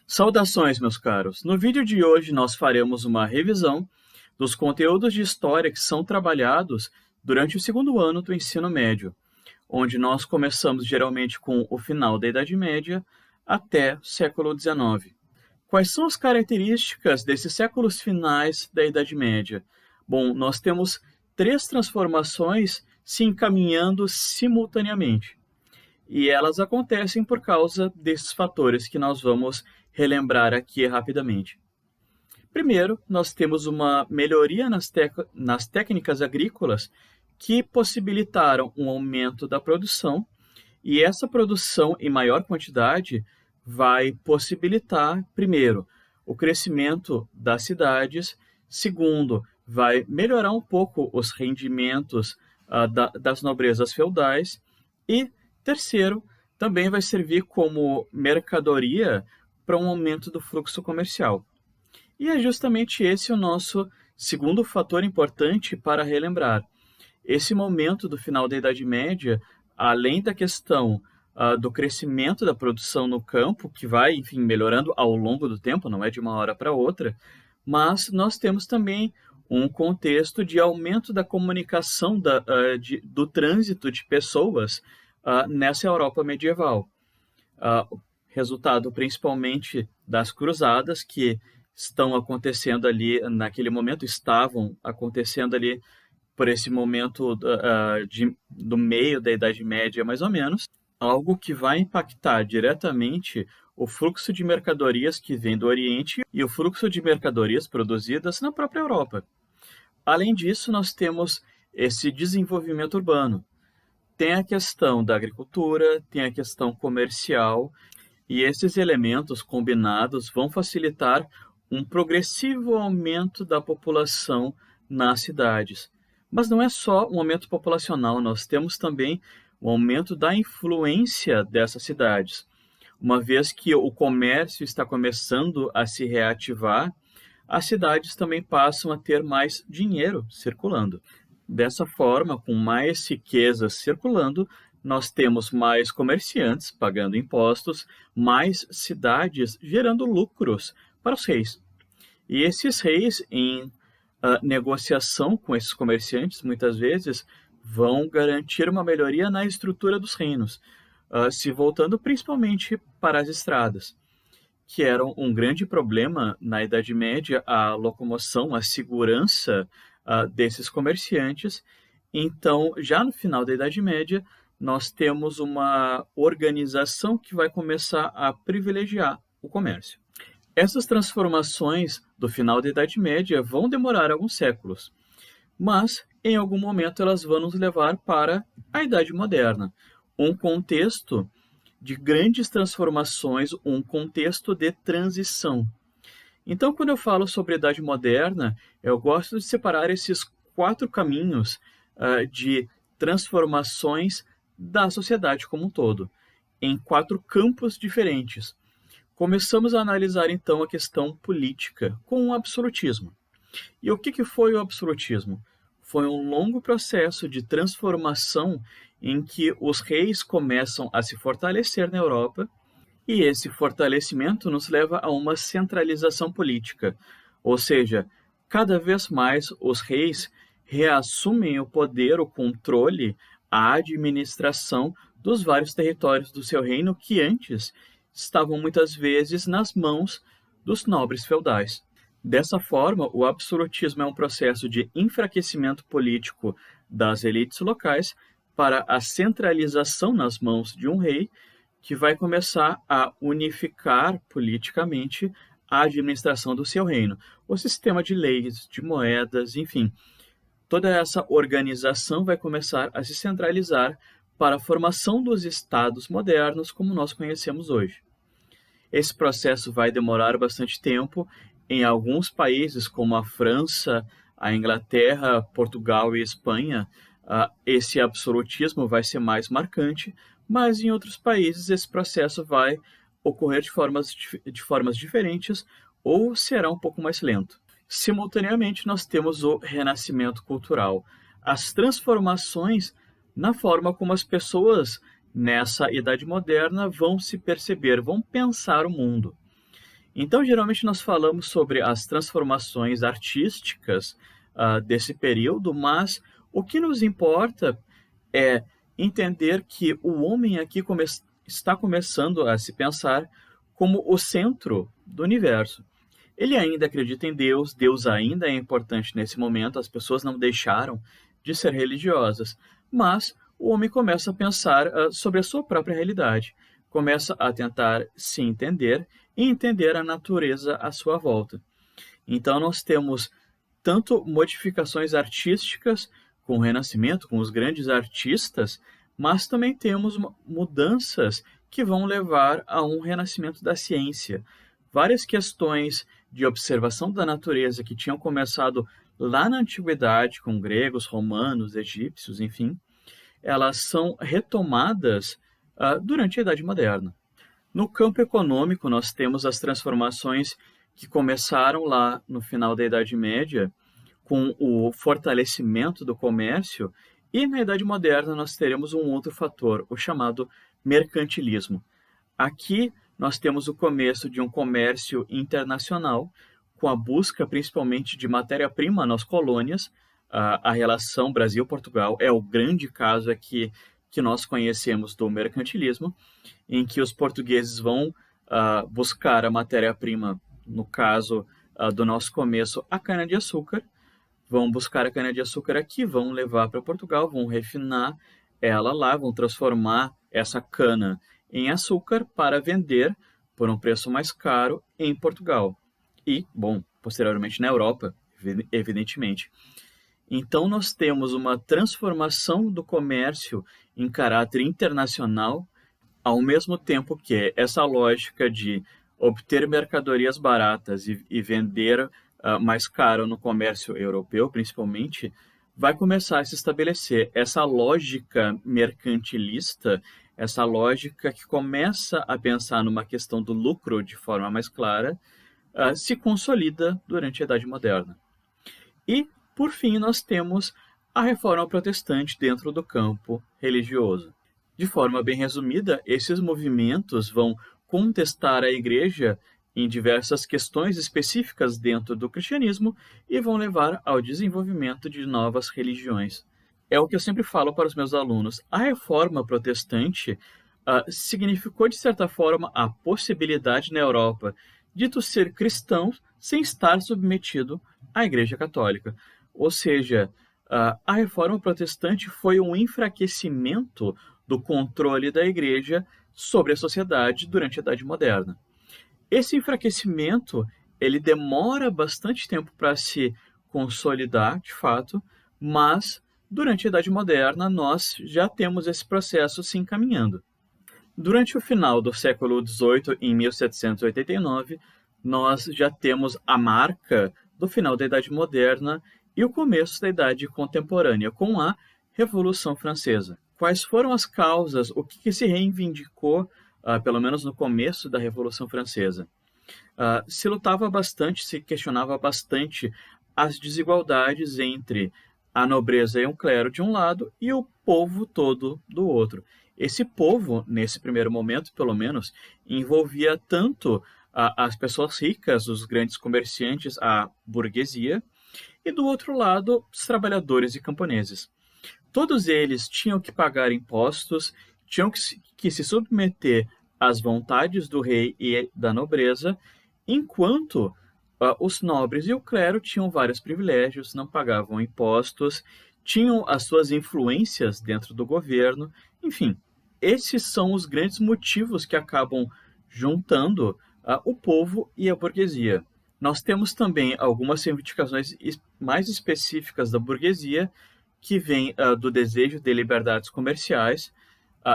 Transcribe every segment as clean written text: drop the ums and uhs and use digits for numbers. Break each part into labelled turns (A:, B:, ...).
A: Saudações, meus caros! No vídeo de hoje nós faremos uma revisão dos conteúdos de história que são trabalhados durante o segundo ano do ensino médio, onde nós começamos geralmente com o final da Idade Média até o século XIX. Quais são as características desses séculos finais da Idade Média? Bom, nós temos três transformações se encaminhando simultaneamente. E elas acontecem por causa desses fatores que nós vamos relembrar aqui rapidamente. Primeiro, nós temos uma melhoria nas técnicas agrícolas que possibilitaram um aumento da produção, e essa produção em maior quantidade vai possibilitar, primeiro, o crescimento das cidades, segundo, vai melhorar um pouco os rendimentos das nobrezas feudais, e terceiro, também vai servir como mercadoria para um aumento do fluxo comercial. E é justamente esse o nosso segundo fator importante para relembrar. Esse momento do final da Idade Média, além da questão do crescimento da produção no campo, que vai, enfim, melhorando ao longo do tempo, não é de uma hora para outra, mas nós temos também um contexto de aumento da comunicação do trânsito de pessoas nessa Europa medieval. Resultado principalmente das cruzadas que estão acontecendo ali naquele momento, estavam acontecendo ali por esse momento do meio da Idade Média, mais ou menos, algo que vai impactar diretamente o fluxo de mercadorias que vem do Oriente e o fluxo de mercadorias produzidas na própria Europa. Além disso, nós temos esse desenvolvimento urbano. Tem a questão da agricultura, tem a questão comercial, e esses elementos combinados vão facilitar um progressivo aumento da população nas cidades. Mas não é só um aumento populacional, nós temos também o aumento da influência dessas cidades. Uma vez que o comércio está começando a se reativar, as cidades também passam a ter mais dinheiro circulando. Dessa forma, com mais riquezas circulando, nós temos mais comerciantes pagando impostos, mais cidades gerando lucros para os reis. E esses reis, em negociação com esses comerciantes, muitas vezes, vão garantir uma melhoria na estrutura dos reinos, se voltando principalmente para as estradas, que eram um grande problema na Idade Média, a locomoção, a segurança desses comerciantes. Então, já no final da Idade Média, nós temos uma organização que vai começar a privilegiar o comércio. Essas transformações do final da Idade Média vão demorar alguns séculos, mas em algum momento elas vão nos levar para a Idade Moderna, um contexto de grandes transformações, um contexto de transição. Então, quando eu falo sobre a Idade Moderna, eu gosto de separar esses quatro caminhos de transformações da sociedade como um todo, em quatro campos diferentes. Começamos a analisar então a questão política com o absolutismo. E o que foi o absolutismo? Foi um longo processo de transformação em que os reis começam a se fortalecer na Europa, e esse fortalecimento nos leva a uma centralização política, ou seja, cada vez mais os reis reassumem o poder, o controle, a administração dos vários territórios do seu reino que antes estavam muitas vezes nas mãos dos nobres feudais. Dessa forma, o absolutismo é um processo de enfraquecimento político das elites locais para a centralização nas mãos de um rei que vai começar a unificar politicamente a administração do seu reino, o sistema de leis, de moedas, enfim. Toda essa organização vai começar a se centralizar para a formação dos estados modernos como nós conhecemos hoje. Esse processo vai demorar bastante tempo. Em alguns países, como a França, a Inglaterra, Portugal e Espanha, esse absolutismo vai ser mais marcante, mas em outros países esse processo vai ocorrer de formas diferentes ou será um pouco mais lento. Simultaneamente, nós temos o renascimento cultural, as transformações na forma como as pessoas nessa Idade Moderna vão se perceber, vão pensar o mundo. Então, geralmente nós falamos sobre as transformações artísticas desse período, mas o que nos importa é entender que o homem aqui está começando a se pensar como o centro do universo. Ele ainda acredita em Deus, Deus ainda é importante nesse momento, as pessoas não deixaram de ser religiosas, mas o homem começa a pensar sobre a sua própria realidade, começa a tentar se entender e entender a natureza à sua volta. Então nós temos tanto modificações artísticas com o Renascimento, com os grandes artistas, mas também temos mudanças que vão levar a um renascimento da ciência. Várias questões de observação da natureza que tinham começado lá na antiguidade com gregos, romanos, egípcios, enfim, elas são retomadas durante a Idade Moderna. No campo econômico, nós temos as transformações que começaram lá no final da Idade Média, com o fortalecimento do comércio, e na Idade Moderna nós teremos um outro fator, o chamado mercantilismo. Aqui nós temos o começo de um comércio internacional, com a busca principalmente de matéria-prima nas colônias. A relação Brasil-Portugal é o grande caso aqui que nós conhecemos do mercantilismo, em que os portugueses vão buscar a matéria-prima, no caso do nosso começo, a cana-de-açúcar, vão buscar a cana-de-açúcar aqui, vão levar para Portugal, vão refinar ela lá, vão transformar essa cana em açúcar para vender por um preço mais caro em Portugal. E, bom, posteriormente na Europa, evidentemente. Então nós temos uma transformação do comércio em caráter internacional, ao mesmo tempo que essa lógica de obter mercadorias baratas e vender mais caro no comércio europeu, principalmente, vai começar a se estabelecer. Essa lógica mercantilista, essa lógica que começa a pensar numa questão do lucro de forma mais clara, se consolida durante a Idade Moderna. E, por fim, nós temos a Reforma Protestante dentro do campo religioso. De forma bem resumida, esses movimentos vão contestar a Igreja em diversas questões específicas dentro do cristianismo e vão levar ao desenvolvimento de novas religiões. É o que eu sempre falo para os meus alunos. A Reforma Protestante significou, de certa forma, a possibilidade na Europa de tu ser cristão sem estar submetido à Igreja Católica. Ou seja, a Reforma Protestante foi um enfraquecimento do controle da Igreja sobre a sociedade durante a Idade Moderna. Esse enfraquecimento, ele demora bastante tempo para se consolidar, de fato, mas durante a Idade Moderna nós já temos esse processo se encaminhando. Durante o final do século XVIII, em 1789, nós já temos a marca do final da Idade Moderna e o começo da Idade Contemporânea, com a Revolução Francesa. Quais foram as causas, o que se reivindicou, pelo menos no começo da Revolução Francesa? Se lutava bastante, se questionava bastante as desigualdades entre a nobreza e o clero de um lado e o povo todo do outro. Esse povo, nesse primeiro momento, pelo menos, envolvia tanto as pessoas ricas, os grandes comerciantes, a burguesia, e do outro lado, os trabalhadores e camponeses. Todos eles tinham que pagar impostos, tinham que se submeter às vontades do rei e da nobreza, enquanto os nobres e o clero tinham vários privilégios, não pagavam impostos, tinham as suas influências dentro do governo, enfim. Esses são os grandes motivos que acabam juntando o povo e a burguesia. Nós temos também algumas reivindicações mais específicas da burguesia, que vem do desejo de liberdades comerciais.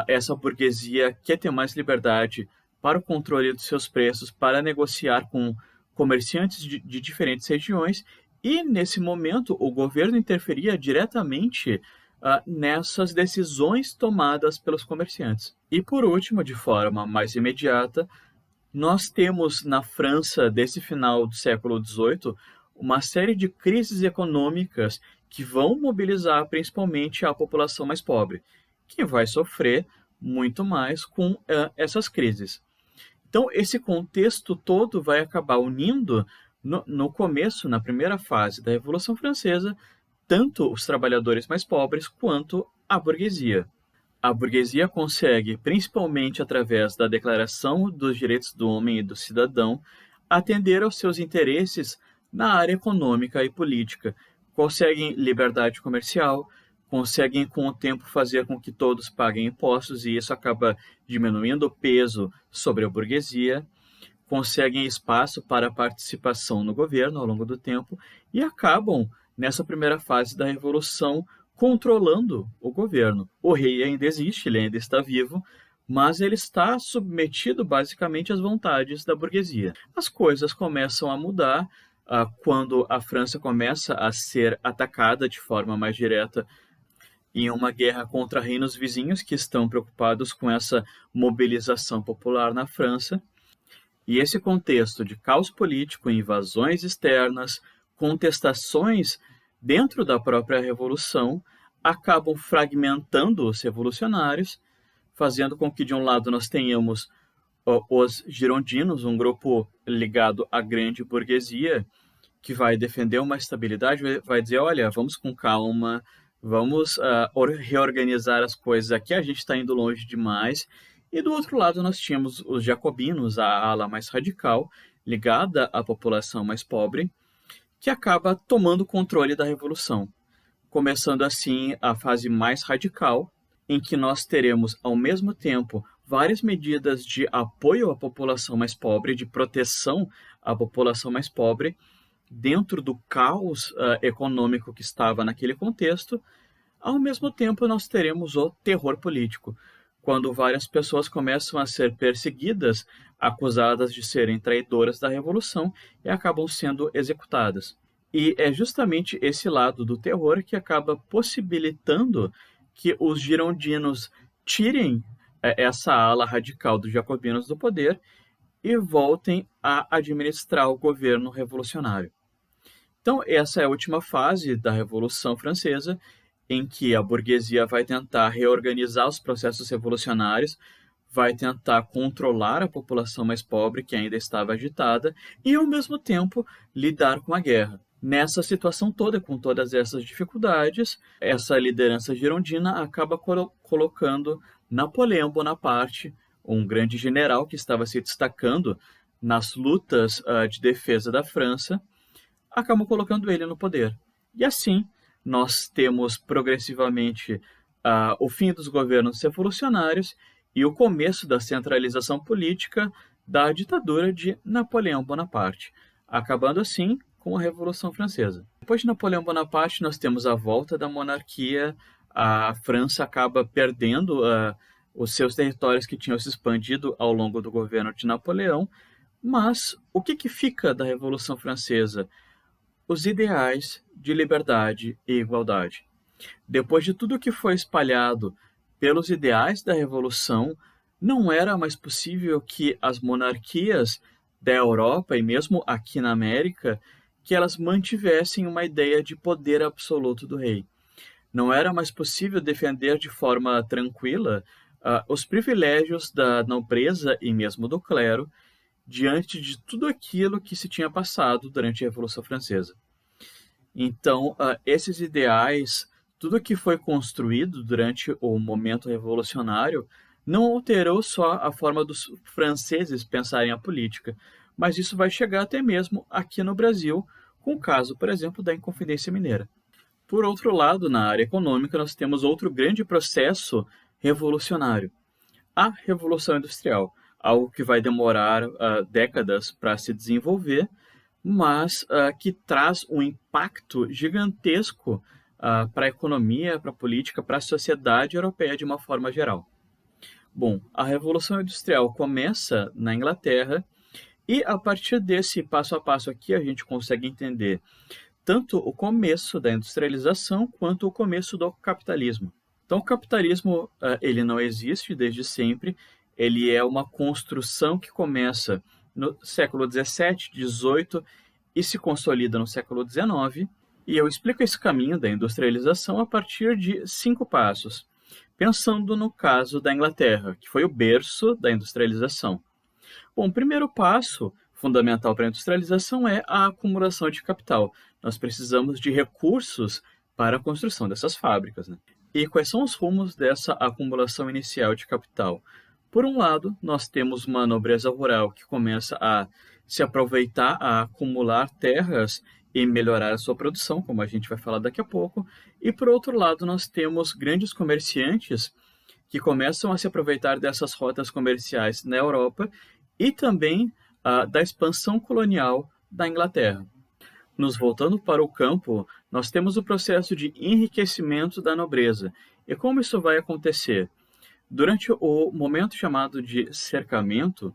A: Essa burguesia quer ter mais liberdade para o controle dos seus preços, para negociar com comerciantes de diferentes regiões, e nesse momento o governo interferia diretamente nessas decisões tomadas pelos comerciantes. E por último, de forma mais imediata, nós temos na França, desse final do século XVIII, uma série de crises econômicas que vão mobilizar principalmente a população mais pobre, que vai sofrer muito mais com essas crises. Então, esse contexto todo vai acabar unindo, no começo, na primeira fase da Revolução Francesa, tanto os trabalhadores mais pobres quanto a burguesia. A burguesia consegue, principalmente através da Declaração dos Direitos do Homem e do Cidadão, atender aos seus interesses na área econômica e política. Conseguem liberdade comercial, conseguem com o tempo fazer com que todos paguem impostos e isso acaba diminuindo o peso sobre a burguesia, conseguem espaço para participação no governo ao longo do tempo e acabam, nessa primeira fase da Revolução, controlando o governo. O rei ainda existe, ele ainda está vivo, mas ele está submetido basicamente às vontades da burguesia. As coisas começam a mudar quando a França começa a ser atacada de forma mais direta em uma guerra contra reinos vizinhos que estão preocupados com essa mobilização popular na França. E esse contexto de caos político, invasões externas, contestações dentro da própria revolução, acabam fragmentando os revolucionários, fazendo com que de um lado nós tenhamos os girondinos, um grupo ligado à grande burguesia, que vai defender uma estabilidade, vai dizer, olha, vamos com calma, vamos reorganizar as coisas aqui, a gente está indo longe demais. E do outro lado nós tínhamos os jacobinos, a ala mais radical, ligada à população mais pobre, que acaba tomando o controle da revolução. Começando assim a fase mais radical, em que nós teremos ao mesmo tempo várias medidas de apoio à população mais pobre, de proteção à população mais pobre, dentro do caos econômico que estava naquele contexto. Ao mesmo tempo nós teremos o terror político, quando várias pessoas começam a ser perseguidas, acusadas de serem traidoras da Revolução e acabam sendo executadas. E é justamente esse lado do terror que acaba possibilitando que os girondinos tirem essa ala radical dos jacobinos do poder e voltem a administrar o governo revolucionário. Então, essa é a última fase da Revolução Francesa, em que a burguesia vai tentar reorganizar os processos revolucionários, vai tentar controlar a população mais pobre, que ainda estava agitada, e, ao mesmo tempo, lidar com a guerra. Nessa situação toda, com todas essas dificuldades, essa liderança girondina acaba colocando Napoleão Bonaparte, um grande general que estava se destacando nas lutas de defesa da França, acabam colocando ele no poder. E assim, nós temos progressivamente o fim dos governos revolucionários e o começo da centralização política da ditadura de Napoleão Bonaparte, acabando assim com a Revolução Francesa. Depois de Napoleão Bonaparte, nós temos a volta da monarquia, a França acaba perdendo os seus territórios que tinham se expandido ao longo do governo de Napoleão, mas o que fica da Revolução Francesa? Os ideais de liberdade e igualdade. Depois de tudo que foi espalhado pelos ideais da Revolução, não era mais possível que as monarquias da Europa e mesmo aqui na América, que elas mantivessem uma ideia de poder absoluto do rei. Não era mais possível defender de forma tranquila os privilégios da nobreza e mesmo do clero, diante de tudo aquilo que se tinha passado durante a Revolução Francesa. Então, esses ideais, tudo que foi construído durante o momento revolucionário, não alterou só a forma dos franceses pensarem a política, mas isso vai chegar até mesmo aqui no Brasil, com o caso, por exemplo, da Inconfidência Mineira. Por outro lado, na área econômica, nós temos outro grande processo revolucionário, a Revolução Industrial, algo que vai demorar décadas para se desenvolver, mas que traz um impacto gigantesco para a economia, para a política, para a sociedade europeia de uma forma geral. Bom, a Revolução Industrial começa na Inglaterra e a partir desse passo a passo aqui a gente consegue entender tanto o começo da industrialização quanto o começo do capitalismo. Então o capitalismo ele não existe desde sempre, ele é uma construção que começa no século XVII, XVIII e se consolida no século XIX. E eu explico esse caminho da industrialização a partir de 5 passos, pensando no caso da Inglaterra, que foi o berço da industrialização. Bom, o primeiro passo fundamental para a industrialização é a acumulação de capital. Nós precisamos de recursos para a construção dessas fábricas, né? E quais são os rumos dessa acumulação inicial de capital? Por um lado, nós temos uma nobreza rural que começa a se aproveitar, a acumular terras e melhorar a sua produção, como a gente vai falar daqui a pouco. E por outro lado, nós temos grandes comerciantes que começam a se aproveitar dessas rotas comerciais na Europa e também da expansão colonial da Inglaterra. Nos voltando para o campo, nós temos o processo de enriquecimento da nobreza. E como isso vai acontecer? Durante o momento chamado de cercamento,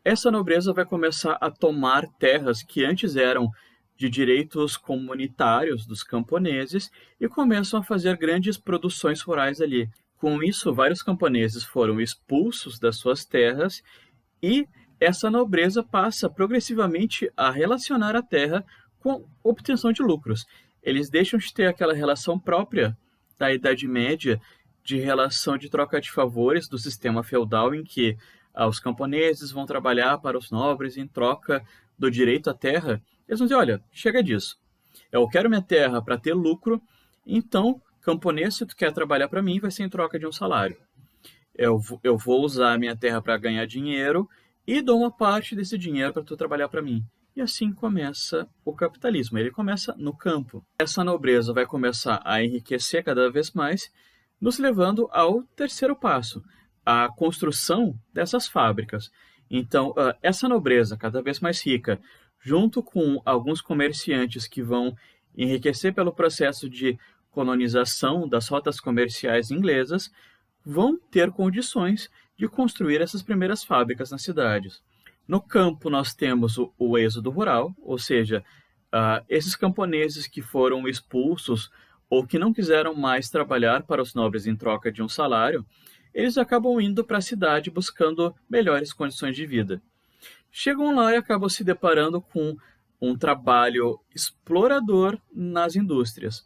A: essa nobreza vai começar a tomar terras que antes eram de direitos comunitários dos camponeses e começam a fazer grandes produções rurais ali. Com isso, vários camponeses foram expulsos das suas terras e essa nobreza passa progressivamente a relacionar a terra com obtenção de lucros. Eles deixam de ter aquela relação própria da Idade Média, de relação de troca de favores do sistema feudal, em que os camponeses vão trabalhar para os nobres em troca do direito à terra. Eles vão dizer, olha, chega disso. Eu quero minha terra para ter lucro, então, camponês, se tu quer trabalhar para mim, vai ser em troca de um salário. Eu vou usar a minha terra para ganhar dinheiro e dou uma parte desse dinheiro para tu trabalhar para mim. E assim começa o capitalismo. Ele começa no campo. Essa nobreza vai começar a enriquecer cada vez mais, nos levando ao terceiro passo, a construção dessas fábricas. Então, essa nobreza cada vez mais rica, junto com alguns comerciantes que vão enriquecer pelo processo de colonização das rotas comerciais inglesas, vão ter condições de construir essas primeiras fábricas nas cidades. No campo, nós temos o êxodo rural, ou seja, esses camponeses que foram expulsos ou que não quiseram mais trabalhar para os nobres em troca de um salário, eles acabam indo para a cidade buscando melhores condições de vida. Chegam lá e acabam se deparando com um trabalho explorador nas indústrias.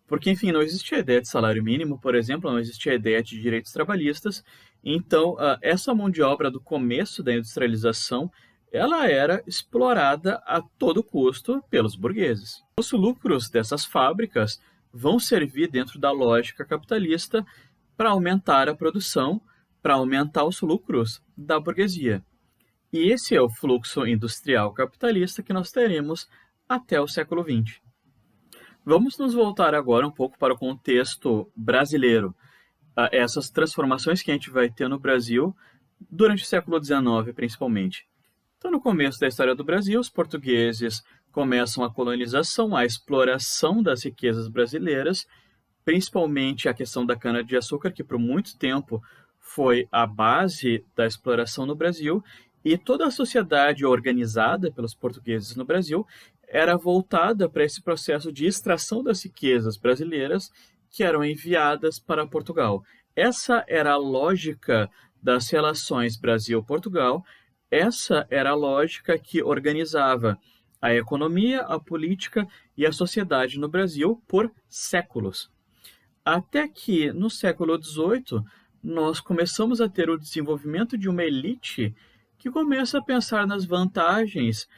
A: Porque, enfim, não existia a ideia de salário mínimo, por exemplo, não existia a ideia de direitos trabalhistas. Então, essa mão de obra do começo da industrialização, ela era explorada a todo custo pelos burgueses. Os lucros dessas fábricas vão servir dentro da lógica capitalista para aumentar a produção, para aumentar os lucros da burguesia. E esse é o fluxo industrial capitalista que nós teremos até o século XX. Vamos nos voltar agora um pouco para o contexto brasileiro. Essas transformações que a gente vai ter no Brasil durante o século XIX, principalmente. Então, no começo da história do Brasil, os portugueses começam a colonização, a exploração das riquezas brasileiras, principalmente a questão da cana-de-açúcar, que por muito tempo foi a base da exploração no Brasil, e toda a sociedade organizada pelos portugueses no Brasil era voltada para esse processo de extração das riquezas brasileiras que eram enviadas para Portugal. Essa era a lógica das relações Brasil-Portugal, essa era a lógica que organizava a economia, a política e a sociedade no Brasil por séculos. Até que, no século XVIII, nós começamos a ter o desenvolvimento de uma elite que começa a pensar nas vantagens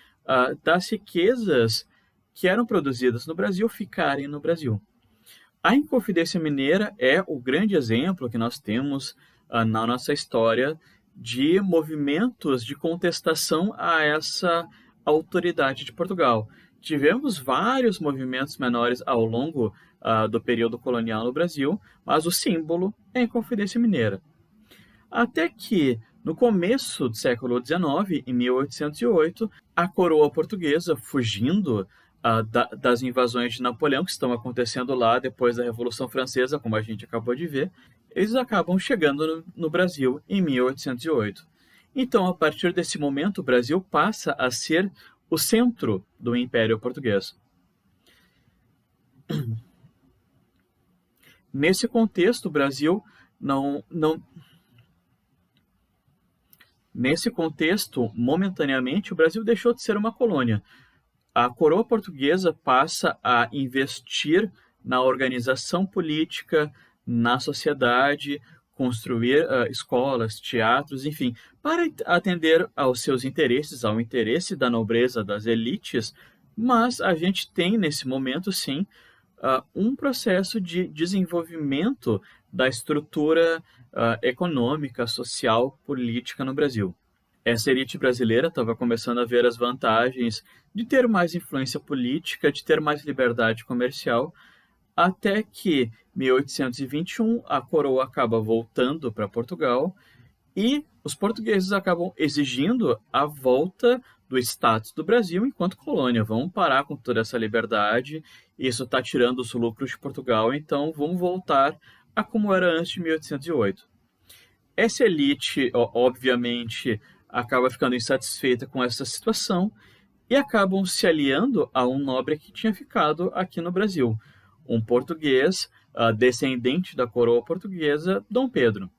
A: das riquezas que eram produzidas no Brasil ficarem no Brasil. A Inconfidência Mineira é o grande exemplo que nós temos na nossa história de movimentos de contestação a essa autoridade de Portugal. Tivemos vários movimentos menores ao longo do período colonial no Brasil, mas o símbolo é a Inconfidência Mineira. Até que, no começo do século XIX, em 1808, a coroa portuguesa, fugindo das invasões de Napoleão, que estão acontecendo lá depois da Revolução Francesa, como a gente acabou de ver, eles acabam chegando no Brasil em 1808. Então, a partir desse momento, o Brasil passa a ser o centro do Império Português. Nesse contexto, o Brasil Nesse contexto, momentaneamente, o Brasil deixou de ser uma colônia. A coroa portuguesa passa a investir na organização política, na sociedade, construir escolas, teatros, enfim, para atender aos seus interesses, ao interesse da nobreza, das elites, mas a gente tem nesse momento, sim, um processo de desenvolvimento da estrutura econômica, social, política no Brasil. Essa elite brasileira estava começando a ver as vantagens de ter mais influência política, de ter mais liberdade comercial, até que, em 1821, a coroa acaba voltando para Portugal e os portugueses acabam exigindo a volta do status do Brasil enquanto colônia. Vamos parar com toda essa liberdade, isso está tirando os lucros de Portugal, então vamos voltar a como era antes de 1808. Essa elite, obviamente, acaba ficando insatisfeita com essa situação e acabam se aliando a um nobre que tinha ficado aqui no Brasil, um português, descendente da coroa portuguesa, Dom Pedro.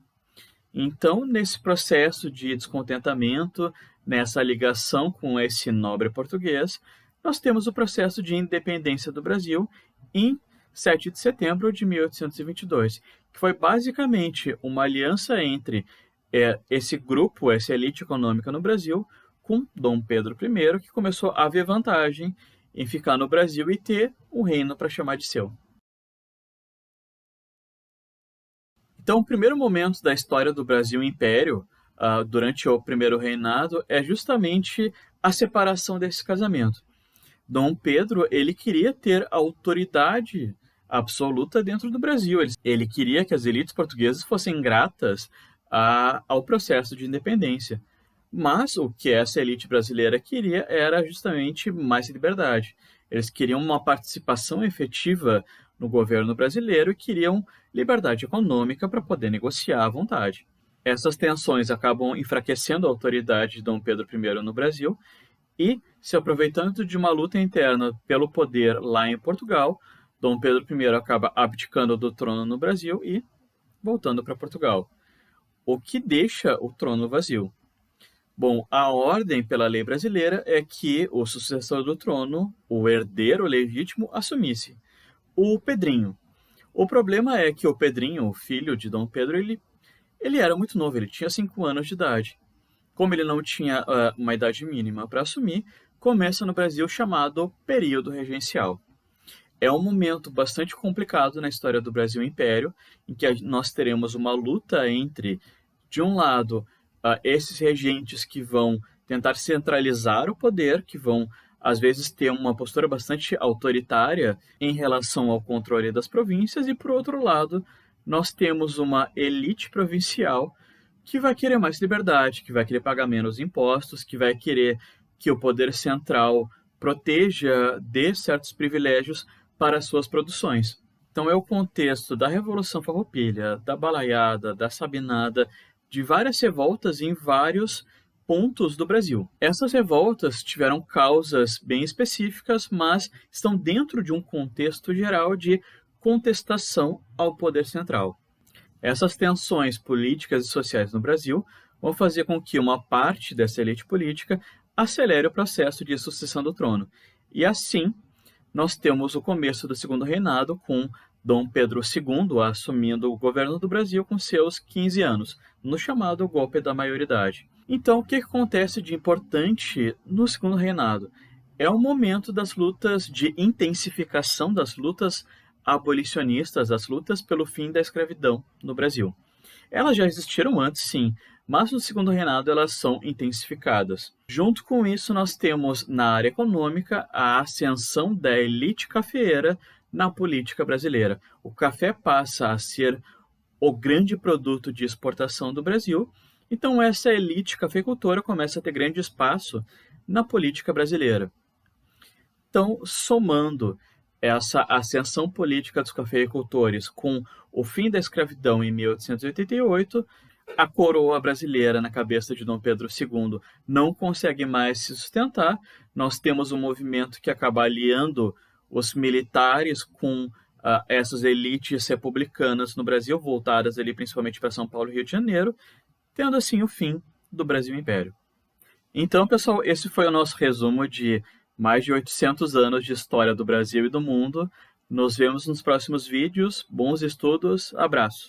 A: Então, nesse processo de descontentamento, nessa ligação com esse nobre português, nós temos o processo de independência do Brasil em 7 de setembro de 1822, que foi basicamente uma aliança entre esse grupo, essa elite econômica no Brasil, com Dom Pedro I, que começou a ver vantagem em ficar no Brasil e ter o reino para chamar de seu. Então, o primeiro momento da história do Brasil Império, durante o primeiro reinado, é justamente a separação desse casamento. Dom Pedro, ele queria ter autoridade absoluta dentro do Brasil. Ele queria que as elites portuguesas fossem gratas ao processo de independência. Mas o que essa elite brasileira queria era justamente mais liberdade. Eles queriam uma participação efetiva no governo brasileiro e queriam liberdade econômica para poder negociar à vontade. Essas tensões acabam enfraquecendo a autoridade de Dom Pedro I no Brasil e, se aproveitando de uma luta interna pelo poder lá em Portugal, Dom Pedro I acaba abdicando do trono no Brasil e voltando para Portugal, o que deixa o trono vazio. Bom, a ordem pela lei brasileira é que o sucessor do trono, o herdeiro legítimo, assumisse, o Pedrinho. O problema é que o Pedrinho, o filho de Dom Pedro, ele era muito novo, ele tinha 5 anos de idade. Como ele não tinha uma idade mínima para assumir, começa no Brasil o chamado período regencial. É um momento bastante complicado na história do Brasil Império, em que nós teremos uma luta entre, de um lado, esses regentes que vão tentar centralizar o poder, que vão, às vezes, ter uma postura bastante autoritária em relação ao controle das províncias, e, por outro lado, nós temos uma elite provincial que vai querer mais liberdade, que vai querer pagar menos impostos, que vai querer que o poder central proteja, dê certos privilégios para as suas produções. Então é o contexto da Revolução Farroupilha, da Balaiada, da Sabinada, de várias revoltas em vários pontos do Brasil. Essas revoltas tiveram causas bem específicas, mas estão dentro de um contexto geral de contestação ao poder central. Essas tensões políticas e sociais no Brasil vão fazer com que uma parte dessa elite política acelere o processo de sucessão do trono. E assim, nós temos o começo do segundo reinado, com Dom Pedro II assumindo o governo do Brasil com seus 15 anos, no chamado golpe da maioridade. Então, o que acontece de importante no segundo reinado? É o momento das lutas de intensificação das lutas abolicionistas, as lutas pelo fim da escravidão no Brasil. Elas já existiram antes, sim, mas no segundo reinado elas são intensificadas. Junto com isso, nós temos na área econômica a ascensão da elite cafeeira na política brasileira. O café passa a ser o grande produto de exportação do Brasil, então essa elite cafeicultora começa a ter grande espaço na política brasileira. Então, somando essa ascensão política dos cafeicultores com o fim da escravidão em 1888, a coroa brasileira, na cabeça de Dom Pedro II, não consegue mais se sustentar. Nós temos um movimento que acaba aliando os militares com essas elites republicanas no Brasil, voltadas ali principalmente para São Paulo e Rio de Janeiro, tendo assim o fim do Brasil Império. Então, pessoal, esse foi o nosso resumo de mais de 800 anos de história do Brasil e do mundo. Nos vemos nos próximos vídeos. Bons estudos. Abraço.